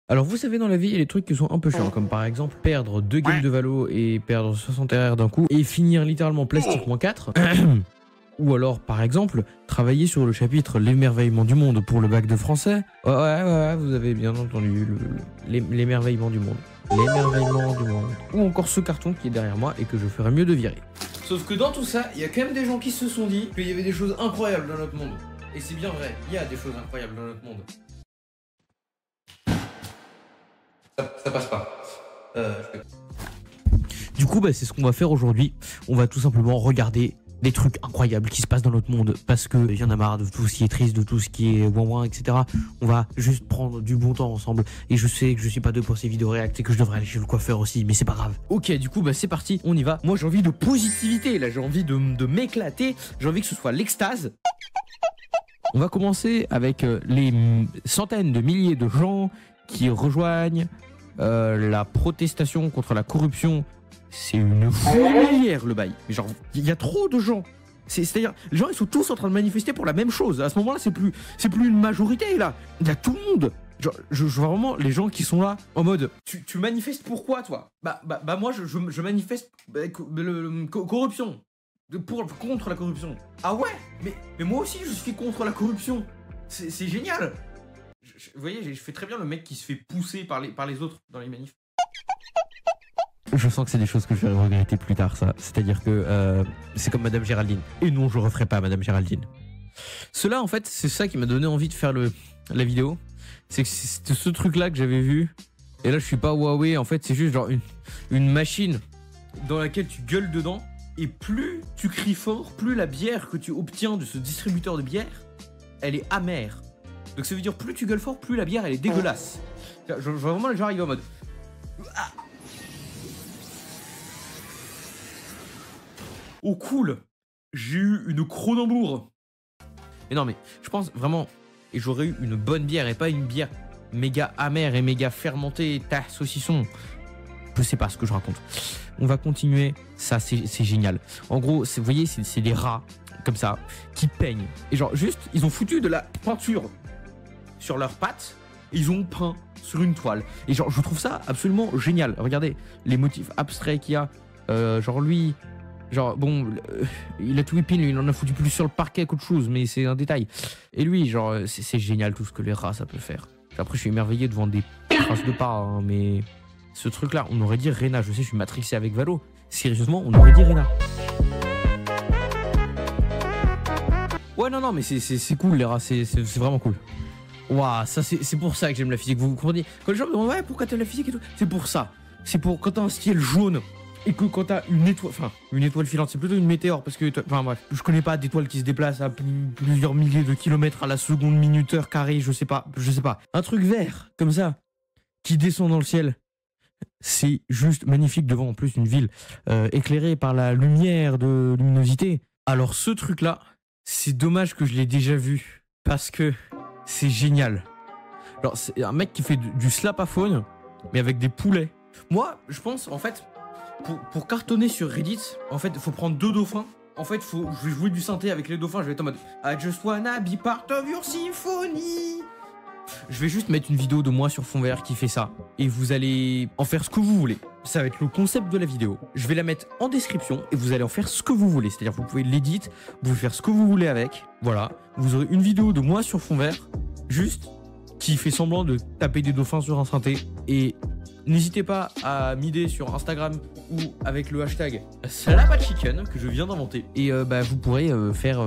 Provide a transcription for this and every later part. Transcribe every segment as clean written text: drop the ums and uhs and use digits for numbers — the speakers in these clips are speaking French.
Alors vous savez, dans la vie, il y a des trucs qui sont un peu chiants, comme par exemple perdre 2 games de Valo et perdre 60 RR d'un coup et finir littéralement plastique -4. Ou alors, par exemple, travailler sur le chapitre l'émerveillement du monde pour le bac de français. Ouais, vous avez bien entendu, l'émerveillement du monde. L'émerveillement du monde. Ou encore ce carton qui est derrière moi et que je ferais mieux de virer. Sauf que dans tout ça, il y a quand même des gens qui se sont dit qu'il y avait des choses incroyables dans notre monde. Et c'est bien vrai, il y a des choses incroyables dans notre monde. Ça passe pas. Du coup, bah, c'est ce qu'on va faire aujourd'hui. On va tout simplement regarder des trucs incroyables qui se passent dans notre monde parce que y en a marre de tout ce qui est triste, de tout ce qui est ouin, etc. On va juste prendre du bon temps ensemble. Et je sais que je suis pas deux pour ces vidéos réactes et que je devrais aller chez le coiffeur aussi, mais c'est pas grave. Ok, du coup, bah, c'est parti, on y va. Moi, j'ai envie de positivité, là, j'ai envie de m'éclater. J'ai envie que ce soit l'extase. On va commencer avec les centaines de milliers de gens qui rejoignent la protestation contre la corruption. C'est une fourmilière le bail. Mais genre, il y a trop de gens. C'est-à-dire, les gens ils sont tous en train de manifester pour la même chose. À ce moment-là, c'est plus une majorité là. Il y a tout le monde. Genre, je vois vraiment les gens qui sont là en mode tu manifestes pourquoi toi? Bah moi je manifeste corruption. Contre la corruption. Ah ouais, mais moi aussi je suis contre la corruption. C'est génial. Vous voyez, je fais très bien le mec qui se fait pousser par les autres dans les manifs. Je sens que c'est des choses que je vais regretter plus tard, ça. C'est-à-dire que c'est comme Madame Géraldine. Et non, je referai pas Madame Géraldine. Cela, en fait, c'est ça qui m'a donné envie de faire la vidéo. C'est que c'était ce truc-là que j'avais vu. Et là, je suis pas Huawei. En fait, c'est juste genre une machine dans laquelle tu gueules dedans. Et plus tu cries fort, plus la bière que tu obtiens de ce distributeur de bière, elle est amère. Donc ça veut dire plus tu gueules fort, plus la bière, elle est dégueulasse. Je vois vraiment les gens arriver en mode... Ah. Oh cool, j'ai eu une Kronenbourg. Mais non mais je pense vraiment, et j'aurais eu une bonne bière et pas une bière méga amère et méga fermentée, saucisson. Je sais pas ce que je raconte. On va continuer, ça c'est génial. En gros, vous voyez, c'est des rats comme ça qui peignent. Et genre juste, ils ont foutu de la peinture sur leurs pattes et ils ont peint sur une toile. Et genre je trouve ça absolument génial. Regardez les motifs abstraits qu'il y a. Genre lui... Genre, bon, il a tout épine, il en a foutu plus sur le parquet qu'autre chose, mais c'est un détail. Et lui, genre, c'est génial tout ce que les rats, ça peut faire. Après, je suis émerveillé devant des traces de pas, hein, mais ce truc-là, on aurait dit Rena. Je sais, je suis matrixé avec Valo. Sérieusement, on aurait dit Rena. Ouais, non, mais c'est cool, les rats, c'est vraiment cool. Waouh, ça, c'est pour ça que j'aime la physique. Vous comprenez? Quand les gens me demandent, ouais, pourquoi t'aimes la physique et tout? C'est pour ça. C'est pour quand t'as un ciel jaune. Et que quand t'as une étoile filante, c'est plutôt une météore, parce que, enfin bref, je connais pas d'étoiles qui se déplacent à plusieurs milliers de kilomètres à la seconde, minute, heure, carré, je sais pas. Un truc vert, comme ça, qui descend dans le ciel, c'est juste magnifique devant, en plus, une ville éclairée par la lumière de luminosité. Alors ce truc-là, c'est dommage que je l'ai déjà vu, parce que c'est génial. Alors c'est un mec qui fait du slapaphone, mais avec des poulets. Moi, je pense, en fait... Pour cartonner sur Reddit, en fait, il faut prendre 2 dauphins. En fait, je vais jouer du synthé avec les dauphins. Je vais être en mode I just wanna be part of your symphony. Je vais juste mettre une vidéo de moi sur fond vert qui fait ça. Et vous allez en faire ce que vous voulez. Ça va être le concept de la vidéo. Je vais la mettre en description et vous allez en faire ce que vous voulez. C'est-à-dire, vous pouvez l'éditer, vous pouvez faire ce que vous voulez avec. Voilà. Vous aurez une vidéo de moi sur fond vert, juste qui fait semblant de taper des dauphins sur un synthé. Et n'hésitez pas à m'aider sur Instagram ou avec le hashtag SlapaChicken que je viens d'inventer. Et vous pourrez faire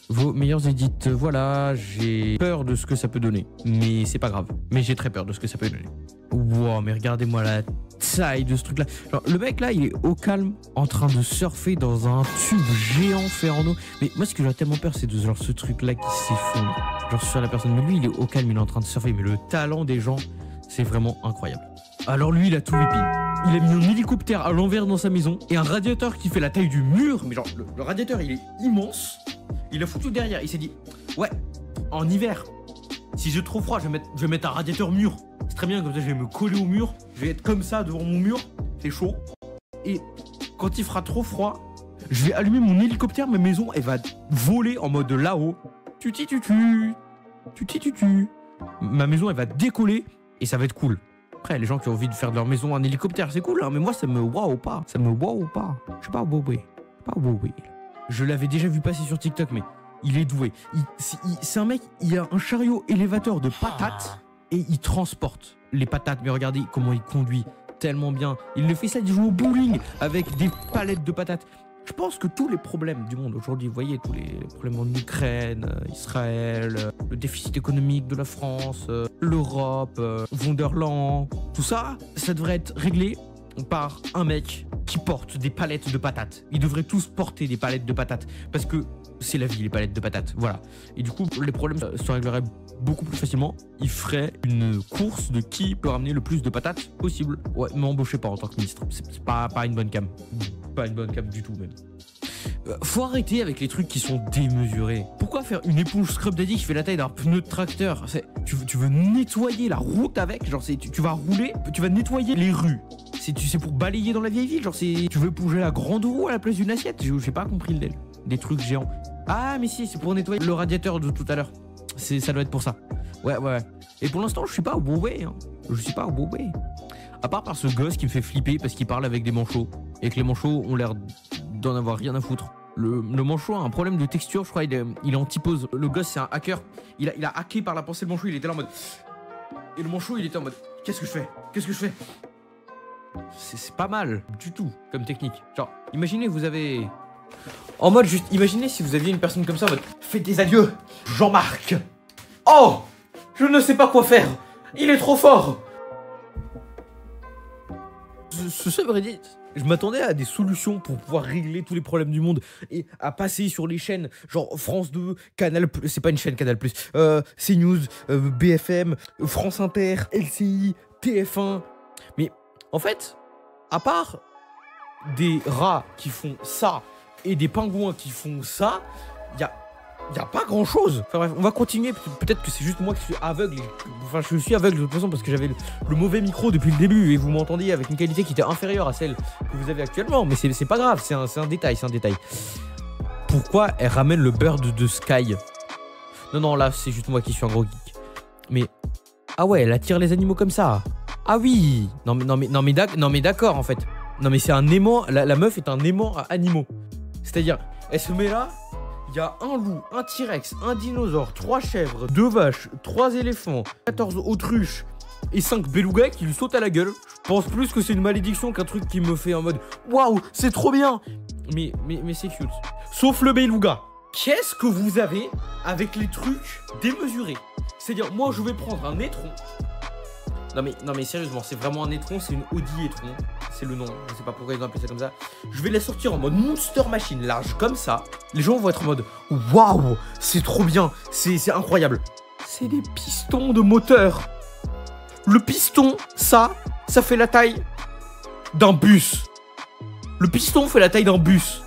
vos meilleurs edits. Voilà, j'ai peur de ce que ça peut donner. Mais c'est pas grave. Mais j'ai très peur de ce que ça peut donner. Wow, mais regardez-moi la taille de ce truc-là. Genre, le mec là, il est au calme, en train de surfer dans un tube géant fait en eau. Mais moi, ce que j'ai tellement peur, c'est de genre ce truc-là qui s'effondre. Genre sur la personne. Mais lui, il est au calme, il est en train de surfer. Mais le talent des gens, c'est vraiment incroyable. Alors lui, il a tout épine. Il a mis un hélicoptère à l'envers dans sa maison et un radiateur qui fait la taille du mur. Mais genre, le radiateur, il est immense. Il a foutu derrière. Il s'est dit, ouais, en hiver, si j'ai trop froid, je vais mettre un radiateur mur. C'est très bien, comme ça, je vais me coller au mur. Je vais être comme ça devant mon mur. C'est chaud. Et quand il fera trop froid, je vais allumer mon hélicoptère. Ma maison, elle va voler en mode là-haut. Tuti tutu. Tuti tutu. Ma maison, elle va décoller. Et ça va être cool. Après, les gens qui ont envie de faire de leur maison un hélicoptère, c'est cool, hein, mais moi, ça me wow pas. Ça me wow pas. Je suis pas wowé. Pas wowé. Je l'avais déjà vu passer sur TikTok, mais il est doué. C'est un mec, il a un chariot élévateur de patates et il transporte les patates. Mais regardez comment il conduit tellement bien. Il ne fait ça, il joue au bowling avec des palettes de patates. Je pense que tous les problèmes du monde aujourd'hui, vous voyez, tous les problèmes en Ukraine, Israël, le déficit économique de la France, l'Europe, Wonderland, tout ça, ça devrait être réglé par un mec qui porte des palettes de patates. Ils devraient tous porter des palettes de patates parce que c'est la vie, les palettes de patates. Voilà. Et du coup, les problèmes se régleraient beaucoup plus facilement. Il ferait une course de qui peut ramener le plus de patates possible. Ouais, m'embauchez pas en tant que ministre. C'est pas une bonne cam. Pas une bonne cam du tout, même. Faut arrêter avec les trucs qui sont démesurés. Pourquoi faire une éponge Scrub Daddy qui fait la taille d'un pneu de tracteur? Tu veux nettoyer la route avec? Genre, tu vas rouler, tu vas nettoyer les rues. C'est pour balayer dans la vieille ville. Genre, tu veux bouger la grande roue à la place d'une assiette? J'ai pas compris le délire. Des trucs géants. Ah, mais si, c'est pour nettoyer le radiateur de tout à l'heure. Ça doit être pour ça. Ouais. Et pour l'instant, je suis pas au beau way. Hein. Je suis pas au beau way. À part par ce gosse qui me fait flipper parce qu'il parle avec des manchots. Et que les manchots ont l'air d'en avoir rien à foutre. Le manchot a un problème de texture, je crois, il est anti-pose. Le gosse, c'est un hacker. Il a hacké par la pensée le manchot, il était là en mode... Et le manchot, il était en mode... Qu'est-ce que je fais? C'est pas mal du tout comme technique. Genre, imaginez, vous avez... En mode, juste, imaginez si vous aviez une personne comme ça en mode... Faites des adieux, Jean-Marc. Oh, je ne sais pas quoi faire. Il est trop fort. Ce subreddit, je m'attendais à des solutions pour pouvoir régler tous les problèmes du monde et à passer sur les chaînes genre France 2, Canal+, c'est pas une chaîne Canal+, CNews, BFM, France Inter, LCI, TF1. Mais en fait, à part des rats qui font ça et des pingouins qui font ça, y a pas grand chose. Enfin bref, on va continuer. Peut-être que c'est juste moi qui suis aveugle. Enfin, je suis aveugle de toute façon parce que j'avais le mauvais micro depuis le début et vous m'entendiez avec une qualité qui était inférieure à celle que vous avez actuellement. Mais c'est pas grave, c'est un détail, Pourquoi elle ramène le bird de Sky? Non, là, c'est juste moi qui suis un gros geek. Mais ah ouais, elle attire les animaux comme ça. Ah oui. Non mais d'accord en fait. Non mais c'est un aimant. La meuf est un aimant à animaux. C'est-à-dire, elle se met là. Il y a un loup, un T-Rex, un dinosaure, 3 chèvres, 2 vaches, 3 éléphants, 14 autruches et 5 belugas qui lui sautent à la gueule. Je pense plus que c'est une malédiction qu'un truc qui me fait en mode waouh, c'est trop bien. Mais c'est cute. Sauf le beluga. Qu'est-ce que vous avez avec les trucs démesurés? C'est-à-dire, moi je vais prendre un étron. Non mais sérieusement, c'est vraiment un étron, c'est une Audi étron. C'est le nom, je sais pas pourquoi ils ont appelé ça comme ça. Je vais la sortir en mode Monster Machine, large comme ça. Les gens vont être en mode waouh, c'est trop bien, c'est incroyable. C'est des pistons de moteur. Le piston, ça fait la taille d'un bus. Le piston fait la taille d'un bus.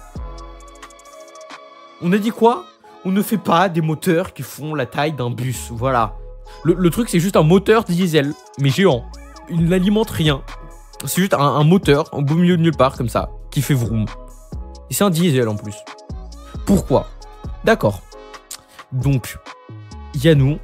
On a dit quoi? On ne fait pas des moteurs qui font la taille d'un bus, voilà. Le truc, c'est juste un moteur diesel, mais géant. Il n'alimente rien. C'est juste un moteur, au beau milieu de nulle part, comme ça, qui fait vroom. Et c'est un diesel en plus. Pourquoi? D'accord. Donc, il y a nous,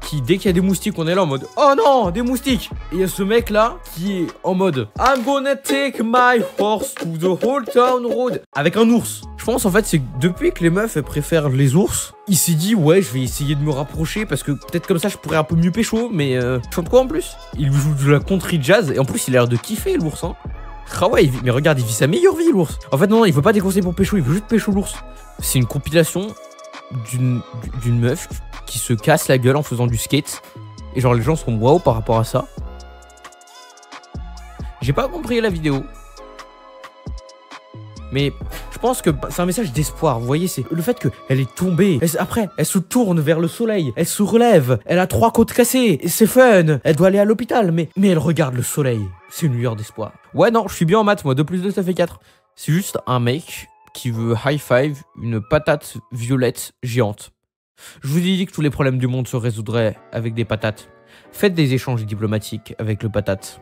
qui, dès qu'il y a des moustiques, on est là en mode oh non, des moustiques. Et il y a ce mec là, qui est en mode I'm gonna take my horse to the whole town road. Avec un ours. Je pense en fait, c'est que depuis que les meufs elles préfèrent les ours, il s'est dit ouais, je vais essayer de me rapprocher parce que peut-être comme ça je pourrais un peu mieux pécho. Mais chante quoi en plus? Il joue de la country jazz et en plus il a l'air de kiffer l'ours, hein. Ah ouais, mais regarde, il vit sa meilleure vie l'ours. En fait non, il veut pas des conseils pour pécho, il veut juste pécho l'ours. C'est une compilation d'une meuf qui se casse la gueule en faisant du skate. Et genre les gens sont waouh par rapport à ça. J'ai pas compris la vidéo. Mais je pense que c'est un message d'espoir. Vous voyez, c'est le fait qu'elle est tombée. Après, elle se tourne vers le soleil. Elle se relève. Elle a 3 côtes cassées. C'est fun. Elle doit aller à l'hôpital. Mais elle regarde le soleil. C'est une lueur d'espoir. Ouais, non, je suis bien en maths, moi. 2 plus 2, ça fait 4. C'est juste un mec qui veut high five une patate violette géante. Je vous ai dit que tous les problèmes du monde se résoudraient avec des patates. Faites des échanges diplomatiques avec le patate.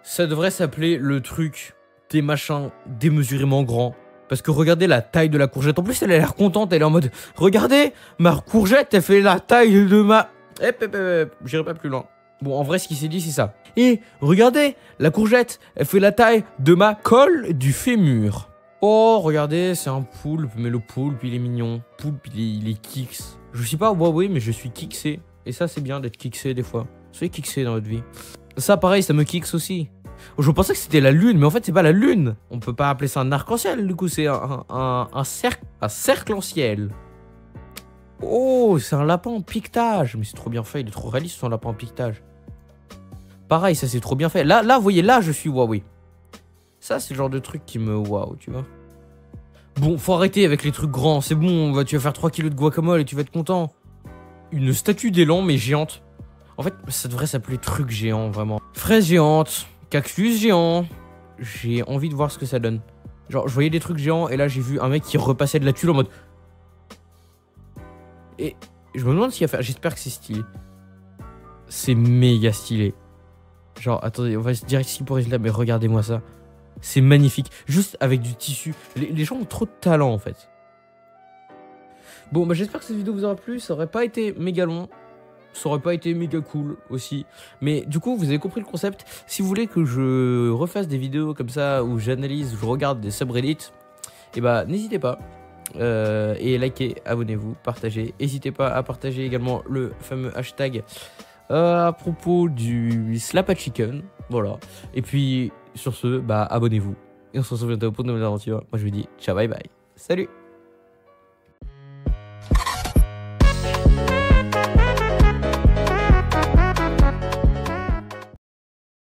Ça devrait s'appeler le truc des machins démesurément grands. Parce que regardez la taille de la courgette. En plus, elle a l'air contente. Elle est en mode regardez, ma courgette, elle fait la taille de ma... J'irai pas plus loin. Bon, en vrai, ce qu'il s'est dit, c'est ça. Et regardez, la courgette, elle fait la taille de ma colle du fémur. Oh, regardez, c'est un poulpe, mais le poulpe, il est mignon. Poulpe, il est kicks. Je suis pas Huawei, mais je suis kicksé. Et ça, c'est bien d'être kicksé des fois. Soyez kicksé dans votre vie. Ça, pareil, ça me kicks aussi. Je pensais que c'était la lune, mais en fait, c'est pas la lune. On peut pas appeler ça un arc-en-ciel, du coup, c'est un cercle en ciel. Oh, c'est un lapin en piquetage. Mais c'est trop bien fait, il est trop réaliste, son lapin en piquetage. Pareil, ça, c'est trop bien fait. Là, vous voyez, là, je suis Huawei. Ça, c'est le genre de truc qui me waouh, tu vois. Bon, faut arrêter avec les trucs grands. C'est bon, tu vas faire 3 kilos de guacamole et tu vas être content. Une statue d'élan, mais géante. En fait, ça devrait s'appeler truc géant, vraiment. Fraise géante, cactus géant. J'ai envie de voir ce que ça donne. Genre, je voyais des trucs géants et là, j'ai vu un mec qui repassait de la tuile en mode... Et je me demande ce qu'il va faire. J'espère que c'est stylé. C'est méga stylé. Genre, attendez, on va se dire ici pour résultat, mais regardez-moi ça. C'est magnifique. Juste avec du tissu. Les gens ont trop de talent, en fait. Bon, bah j'espère que cette vidéo vous aura plu. Ça aurait pas été méga long. Ça aurait pas été méga cool aussi. Mais du coup, vous avez compris le concept. Si vous voulez que je refasse des vidéos comme ça, où j'analyse, où je regarde des subreddits, et bah n'hésitez pas. Et likez, abonnez-vous, partagez. N'hésitez pas à partager également le fameux hashtag à propos du Slap Chicken. Voilà. Et puis, sur ce, bah abonnez-vous. Et on se retrouve bientôt pour de nouvelles aventures. Moi, je vous dis ciao, bye bye. Salut!